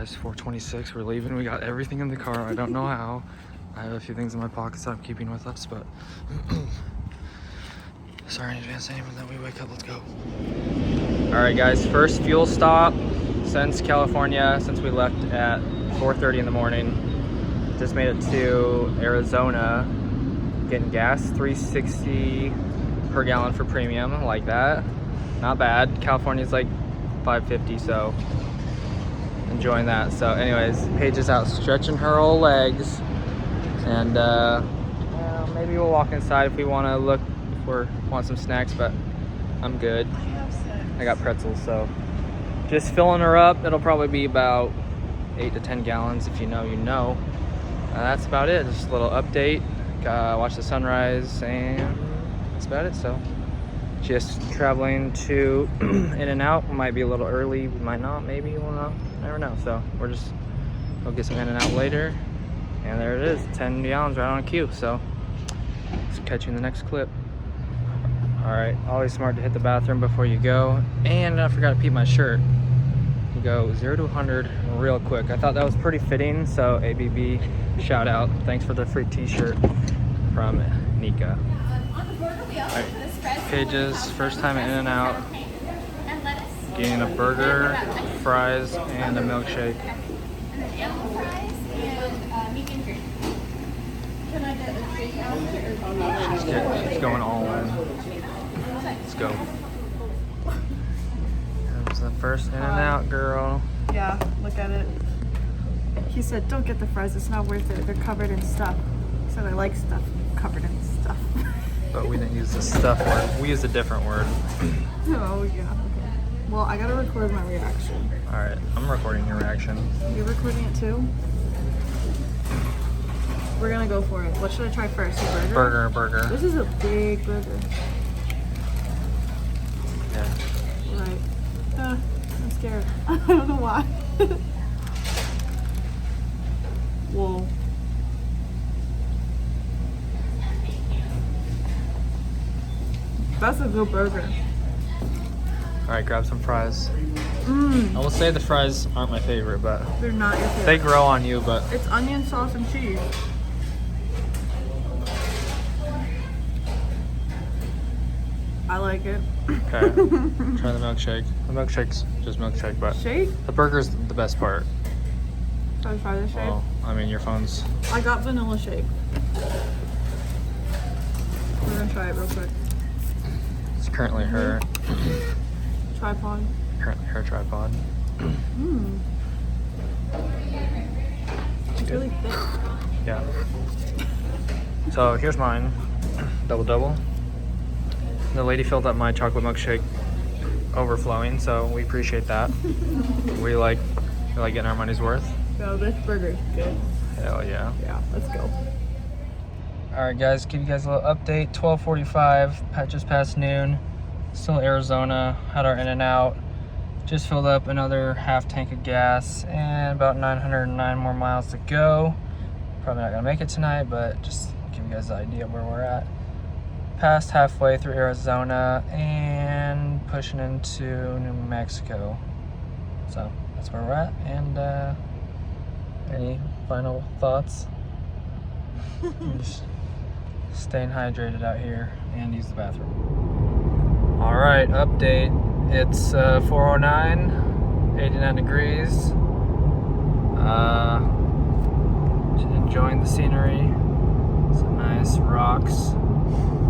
guys, 4:26. We're leaving. We got everything in the car. I don't know how. I have a few things in my pockets that I'm keeping with us, but sorry in advance, anyone that we wake up. Let's go. All right, guys. First fuel stop since California, since we left at 4:30 in the morning. Just made it to Arizona. Getting gas, $3.60 per gallon for premium, like that. Not bad. California's like $5.50, so enjoying that. So anyways, Paige is out stretching her old legs, and well, maybe we'll walk inside if we want to look for want some snacks, but I'm good. I got pretzels, so just filling her up. It'll probably be about 8 to 10 gallons. If you know, you know. That's about it. Just a little update. Watch the sunrise, and that's about it. So just traveling to in and out. Might be a little early, we might not, maybe, we'll not, never know. So we're just go get some in and out later, and there it is, 10 gallons right on cue. So let's catch you in the next clip. All right, always smart to hit the bathroom before you go. And I forgot to pee my shirt. You go 0 to 100 real quick. I thought that was pretty fitting, so ABB, shout out. Thanks for the free t-shirt from Nika. Right. Paige's first time in and out, getting a burger, fries, and a milkshake. She's going all in. Let's go. That was the first in and out, girl. Yeah, look at it. He said, don't get the fries, it's not worth it. They're covered in stuff. He said, I like stuff covered in stuff. But we didn't use the stuff word. We used a different word. Oh, yeah. Okay. Well, I gotta record my reaction. All right, I'm recording your reaction. You're recording it too? We're gonna go for it. What should I try first? A burger? Burger. This is a big burger. Yeah. Right. I'm scared. I don't know why. Whoa. That's a good burger. All right, grab some fries. Mmm. I will say the fries aren't my favorite, but They're not your favorite. they grow on you, but It's onion sauce and cheese. I like it. okay. Try the milkshake. The milkshake's just milkshake, but Shake? the burger's the best part. Should I try the shake? Well, I mean, your phone's... I got vanilla shake. We're gonna try it real quick. It's currently her Tripod. tripod. Mmm. It's really thick. Yeah. So here's mine. Double. The lady filled up my chocolate milkshake overflowing, so we appreciate that. we like getting our money's worth. So this burger's good. Hell yeah. Yeah, let's go. All right, guys, give you guys a little update. 12:45, just past noon. Still Arizona. Had our in and out. Just filled up another half tank of gas, and about 909 more miles to go. Probably not gonna make it tonight, but just give you guys an idea of where we're at. Past halfway through Arizona and pushing into New Mexico. So that's where we're at. And any final thoughts? Just staying hydrated out here and use the bathroom. All right, update. It's 4:09, 89 degrees. Just enjoying the scenery. Some nice rocks.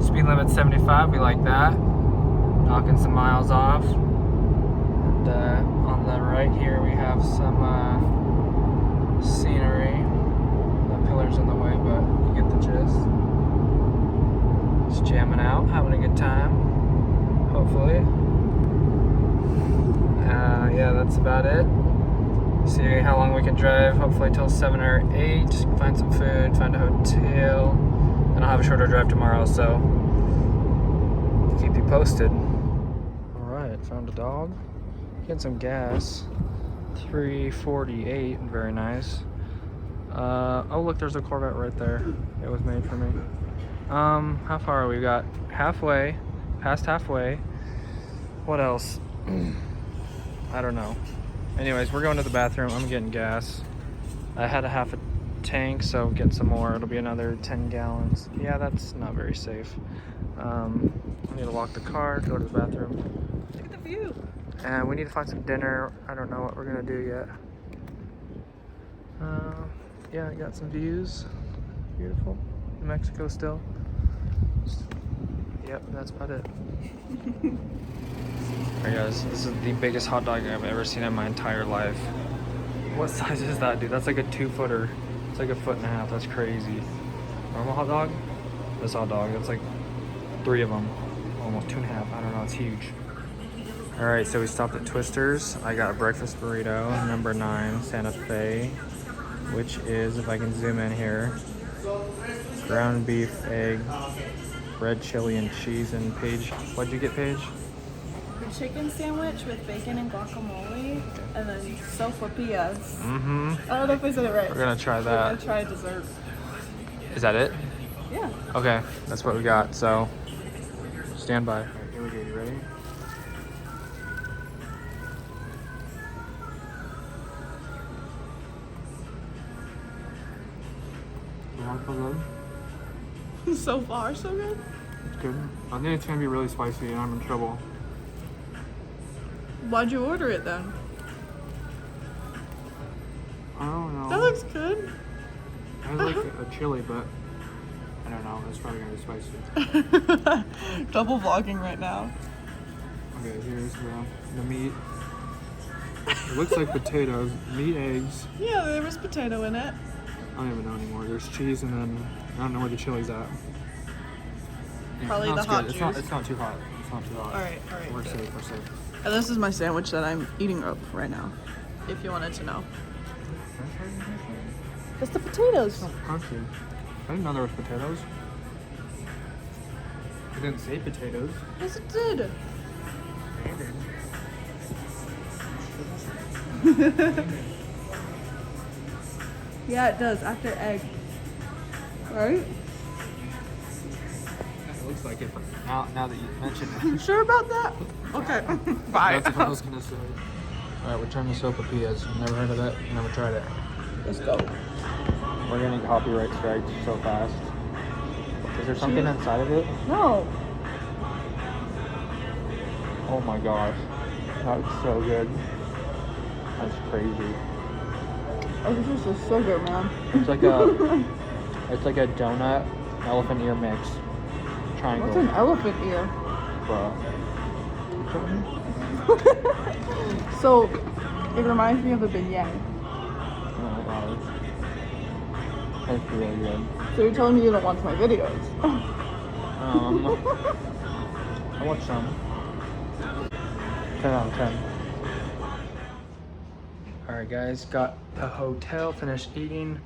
Speed limit 75, we like that. Knocking some miles off. And on the right here we have some scenery. The pillar's in the way, but you get the gist. Just jamming out, having a good time. Hopefully. Yeah, that's about it. See how long we can drive. Hopefully till 7 or 8. Find some food, find a hotel. And I'll have a shorter drive tomorrow, so keep you posted. All right, found a dog. Getting some gas. 348, very nice. Oh look, there's a Corvette right there. It was made for me. How far are we? Got halfway, past halfway. What else? I don't know. Anyways, we're going to the bathroom. I'm getting gas. I had a half a tank, so getting some more. It'll be another 10 gallons. Yeah, that's not very safe. I need to lock the car, go to the bathroom. Look at the view. And we need to find some dinner. I don't know what we're gonna do yet. Yeah, I got some views. Beautiful. New Mexico still. Yep, that's about it. Alright guys, this is the biggest hot dog I've ever seen in my entire life. What size is that, dude? That's like a 2-footer. It's like a 1.5 feet. That's crazy. Normal hot dog? This hot dog, that's like 3 of them. Almost 2.5. I don't know, it's huge. Alright, so we stopped at Twister's. I got a breakfast burrito, number 9, Santa Fe, which is, if I can zoom in here, ground beef, egg, red chili, and cheese. And Paige, what'd you get, Paige? The chicken sandwich with bacon and guacamole, and then sopapillas. Mm-hmm. I don't know if I said it right. We're gonna try We're that. gonna try dessert. Is that it? Yeah. Okay, that's what we got, so stand by. Alright, here we go, you ready? You want to load? So far, so good. It's good. I think it's gonna be really spicy and I'm in trouble. Why'd you order it then? I don't know. That looks good. I like a chili, but I don't know. It's probably gonna be spicy. Double vlogging right now. Okay, here's the meat. It looks like potatoes, meat, eggs. Yeah, there was potato in it. I don't even know anymore. There's cheese and then I don't know where the chili's at. Yeah, Probably no, the it's hot good. juice. It's not too hot. It's not too hot. Alright. We're safe, we're safe. And this is my sandwich that I'm eating up right now, if you wanted to know. It's the potatoes. It's crunchy. I didn't know there was potatoes. It didn't say potatoes. Yes, it did. Yeah, it does, after egg. Right? It looks like it, but now that you mention it. You sure about that? Okay, bye. That's what I was gonna say. Alright, we're trying the sopapillas. Never heard of it, never tried it. Let's go. We're getting copyright strikes so fast. Is there something inside of it? No. Oh my gosh. That's so good. That's crazy. Oh, this is so good, man. It's like a donut elephant ear mix. Triangle. What's an elephant ear? Bro. So, it reminds me of a beignet. Oh my gosh. That's really good. So you're telling me you don't watch my videos? I watched some. 10 out of 10. Alright guys, got a hotel, finished eating.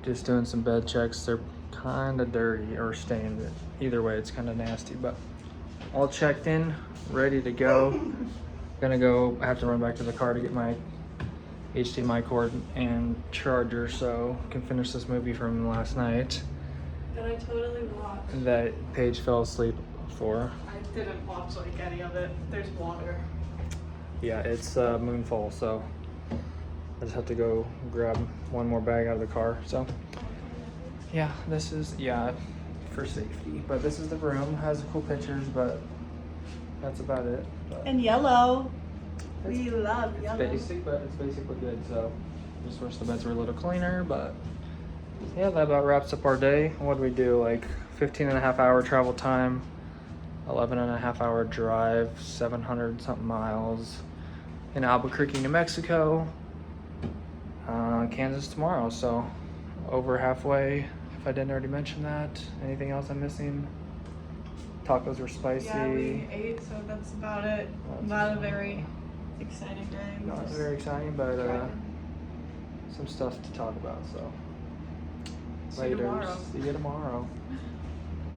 Just doing some bed checks. They're kind of dirty or stained. Either way, it's kind of nasty, but all checked in, ready to go. Gonna go, I have to run back to the car to get my HDMI cord and charger so I can finish this movie from last night That I totally watched. that Paige fell asleep for. I didn't watch like any of it. There's water. Yeah, it's moonfall, so I just have to go grab one more bag out of the car. So yeah, this is, for safety. But this is the room, has cool pictures, but that's about it. But And yellow. It's- We love it's yellow. basic, but it's basically good. So just wish the beds were a little cleaner, but yeah, that about wraps up our day. What do we do? Like 15.5-hour travel time, 11.5-hour drive, 700 something miles in Albuquerque, New Mexico, Kansas tomorrow. So over halfway, if I didn't already mention that. Anything else I'm missing? Tacos were spicy. Yeah, we ate, so that's about it. Not a very exciting day. Not very exciting, but some stuff to talk about. So See you tomorrow. See you tomorrow.